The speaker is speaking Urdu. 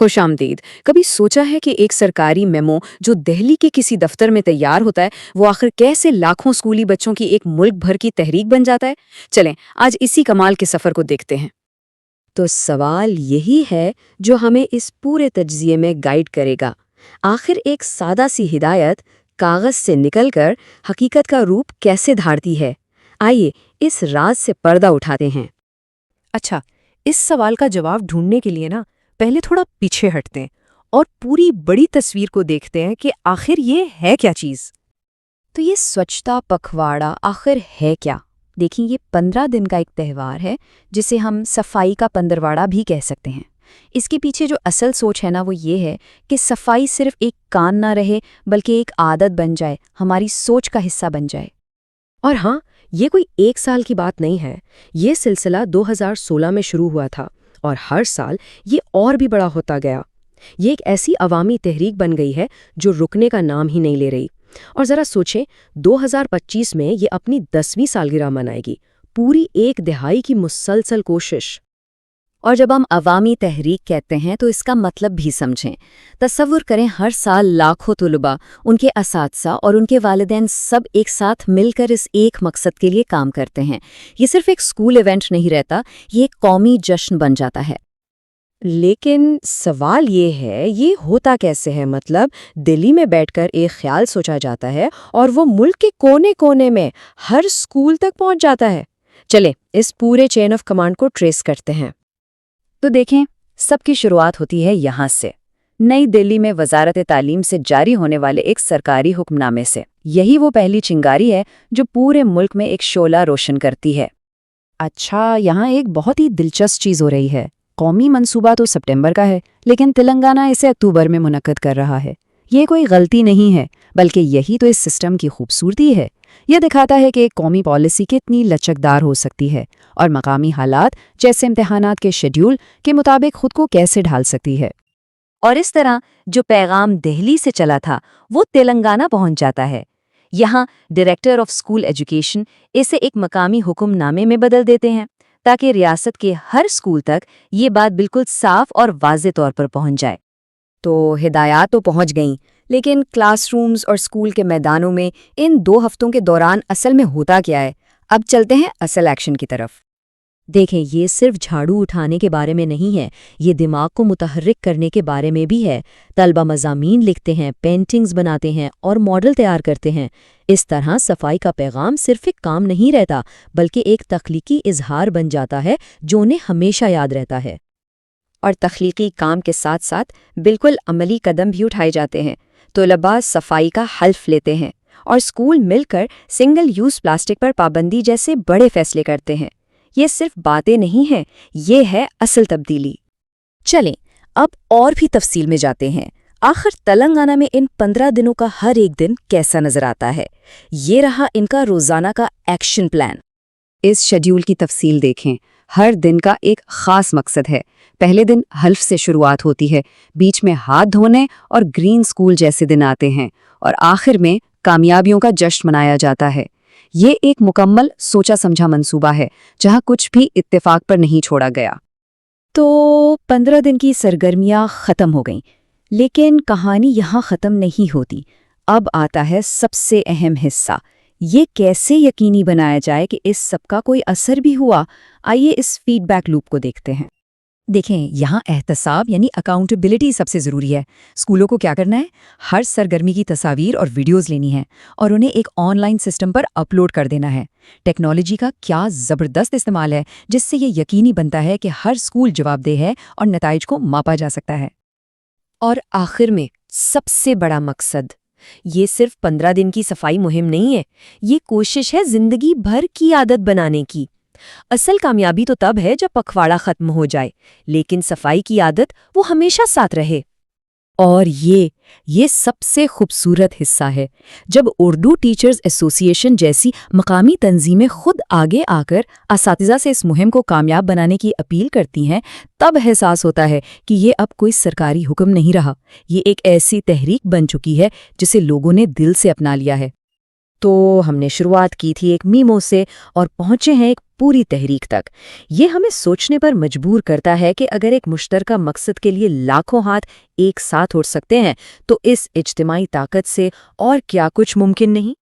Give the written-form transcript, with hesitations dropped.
خوش آمدید۔ کبھی سوچا ہے کہ ایک سرکاری میمو جو دہلی کے کسی دفتر میں تیار ہوتا ہے وہ آخر کیسے لاکھوں اسکولی بچوں کی ایک ملک بھر کی تحریک بن جاتا ہے؟ چلیں آج اسی کمال کے سفر کو دیکھتے ہیں۔ تو سوال یہی ہے جو ہمیں اس پورے تجزیے میں گائیڈ کرے گا۔ آخر ایک سادہ سی ہدایت کاغذ سے نکل کر حقیقت کا روپ کیسے دھارتی ہے؟ آئیے اس راز سے پردہ اٹھاتے ہیں۔ اچھا، اس سوال کا جواب ڈھونڈنے کے لیے پہلے تھوڑا پیچھے ہٹتے ہیں اور پوری بڑی تصویر کو دیکھتے ہیں کہ آخر یہ ہے کیا چیز۔ تو یہ سوچھتا پکھواڑا آخر ہے کیا؟ دیکھیں، یہ 15 دن کا ایک تہوار ہے جسے ہم صفائی کا پندرواڑا بھی کہہ سکتے ہیں۔ اس کے پیچھے جو اصل سوچ ہے وہ یہ ہے کہ صفائی صرف ایک کام نہ رہے بلکہ ایک عادت بن جائے، ہماری سوچ کا حصہ بن جائے۔ اور ہاں، یہ کوئی ایک سال کی بات نہیں ہے، یہ سلسلہ 2016 میں شروع ہوا تھا اور ہر سال یہ اور بھی بڑا ہوتا گیا۔ یہ ایک ایسی عوامی تحریک بن گئی ہے جو رکنے کا نام ہی نہیں لے رہی۔ اور ذرا سوچیں، 2025 میں یہ اپنی 10ویں سالگرہ منائے گی، پوری ایک دہائی کی مسلسل کوشش۔ اور جب ہم عوامی تحریک کہتے ہیں تو اس کا مطلب بھی سمجھیں۔ تصور کریں، ہر سال لاکھوں طلباء، ان کے اساتذہ اور ان کے والدین سب ایک ساتھ مل کر اس ایک مقصد کے لیے کام کرتے ہیں۔ یہ صرف ایک اسکول ایونٹ نہیں رہتا، یہ ایک قومی جشن بن جاتا ہے۔ لیکن سوال یہ ہے، یہ ہوتا کیسے ہے؟ مطلب دلی میں بیٹھ کر ایک خیال سوچا جاتا ہے اور وہ ملک کے کونے کونے میں ہر اسکول تک پہنچ جاتا ہے۔ چلیں اس پورے چین آف کمانڈ کو ٹریس کرتے ہیں۔ تو دیکھیں، سب کی شروعات ہوتی ہے یہاں سے، نئی دلی میں وزارت تعلیم سے جاری ہونے والے ایک سرکاری حکم نامے سے۔ یہی وہ پہلی چنگاری ہے جو پورے ملک میں ایک شعلہ روشن کرتی ہے۔ اچھا، یہاں ایک بہت ہی دلچسپ چیز ہو رہی ہے۔ قومی منصوبہ تو سپٹمبر کا ہے، لیکن تلنگانہ اسے اکتوبر میں منعقد کر رہا ہے۔ یہ کوئی غلطی نہیں ہے، بلکہ یہی تو اس سسٹم کی خوبصورتی ہے۔ یہ دکھاتا ہے کہ ایک قومی پالیسی کتنی لچکدار ہو سکتی ہے اور مقامی حالات جیسے امتحانات کے شیڈول کے مطابق خود کو کیسے ڈھال سکتی ہے۔ اور اس طرح جو پیغام دہلی سے چلا تھا وہ تلنگانہ پہنچ جاتا ہے۔ یہاں ڈائریکٹر آف اسکول ایجوکیشن اسے ایک مقامی حکم نامے میں بدل دیتے ہیں تاکہ ریاست کے ہر اسکول تک یہ بات بالکل صاف اور واضح طور پر پہنچ جائے۔ تو ہدایات تو پہنچ گئیں، لیکن کلاس رومز اور اسکول کے میدانوں میں ان 2 ہفتوں کے دوران اصل میں ہوتا کیا ہے؟ اب چلتے ہیں اصل ایکشن کی طرف۔ دیکھیں، یہ صرف جھاڑو اٹھانے کے بارے میں نہیں ہے، یہ دماغ کو متحرک کرنے کے بارے میں بھی ہے۔ طلبہ مضامین لکھتے ہیں، پینٹنگز بناتے ہیں اور ماڈل تیار کرتے ہیں۔ اس طرح صفائی کا پیغام صرف ایک کام نہیں رہتا، بلکہ ایک تخلیقی اظہار بن جاتا ہے جو انہیں ہمیشہ یاد رہتا ہے۔ اور تخلیقی کام کے ساتھ ساتھ بالکل عملی قدم بھی اٹھائے جاتے ہیں۔ طلباء صفائی کا حلف لیتے ہیں اور اسکول مل کر سنگل یوز پلاسٹک پر پابندی جیسے بڑے فیصلے کرتے ہیں۔ یہ صرف باتیں نہیں ہیں، یہ ہے اصل تبدیلی۔ چلیں اب اور بھی تفصیل میں جاتے ہیں۔ آخر تلنگانہ میں ان 15 دنوں کا ہر ایک دن کیسا نظر آتا ہے؟ یہ رہا ان کا روزانہ کا ایکشن پلان۔ اس شیڈیول کی تفصیل دیکھیں۔ ہر دن کا ایک خاص مقصد ہے۔ پہلے دن حلف سے شروعات ہوتی ہے، بیچ میں ہاتھ دھونے اور گرین سکول جیسے دن آتے ہیں، اور آخر میں کامیابیوں کا جشن منایا جاتا ہے۔ یہ ایک مکمل سوچا سمجھا منصوبہ ہے جہاں کچھ بھی اتفاق پر نہیں چھوڑا گیا۔ تو 15 دن کی سرگرمیاں ختم ہو گئیں، لیکن کہانی یہاں ختم نہیں ہوتی۔ اب آتا ہے سب سے اہم حصہ، یہ کیسے یقینی بنایا جائے کہ اس سب کا کوئی اثر بھی ہوا۔ آئیے اس فیڈ بیک لوپ کو دیکھتے ہیں۔ دیکھیں، یہاں احتساب یعنی اکاؤنٹیبلٹی سب سے ضروری ہے۔ اسکولوں کو کیا کرنا ہے؟ ہر سرگرمی کی تصاویر اور ویڈیوز لینی ہیں اور انہیں ایک on line system per upload کر دینا ہے۔ ٹیکنالوجی کا کیا زبردست استعمال ہے جس سے یہ یقینی بنتا ہے کہ ہر اسکول جواب دہ ہے اور نتائج کو ماپا جا سکتا ہے۔ اور آخر میں سب سے بڑا مقصد، یہ صرف 15 دن کی صفائی مہم نہیں ہے، یہ کوشش ہے زندگی بھر کی عادت بنانے کی۔ اصل کامیابی تو تب ہے جب پکھواڑا ختم ہو جائے، لیکن صفائی کی عادت وہ ہمیشہ ساتھ رہے۔ اور یہ سب سے خوبصورت حصہ ہے جب اردو ٹیچرز ایسوسی ایشن جیسی مقامی تنظیمیں خود آگے آ کر اساتذہ سے اس مہم کو کامیاب بنانے کی اپیل کرتی ہیں، تب احساس ہوتا ہے کہ یہ اب کوئی سرکاری حکم نہیں رہا، یہ ایک ایسی تحریک بن چکی ہے جسے لوگوں نے دل سے اپنا لیا ہے۔ تو ہم نے شروعات کی تھی ایک میمو سے اور پہنچے ہیں ایک پوری تحریک تک۔ یہ ہمیں سوچنے پر مجبور کرتا ہے کہ اگر ایک مشترکہ مقصد کے لیے لاکھوں ہاتھ ایک ساتھ اٹھ سکتے ہیں تو اس اجتماعی طاقت سے اور کیا کچھ ممکن نہیں۔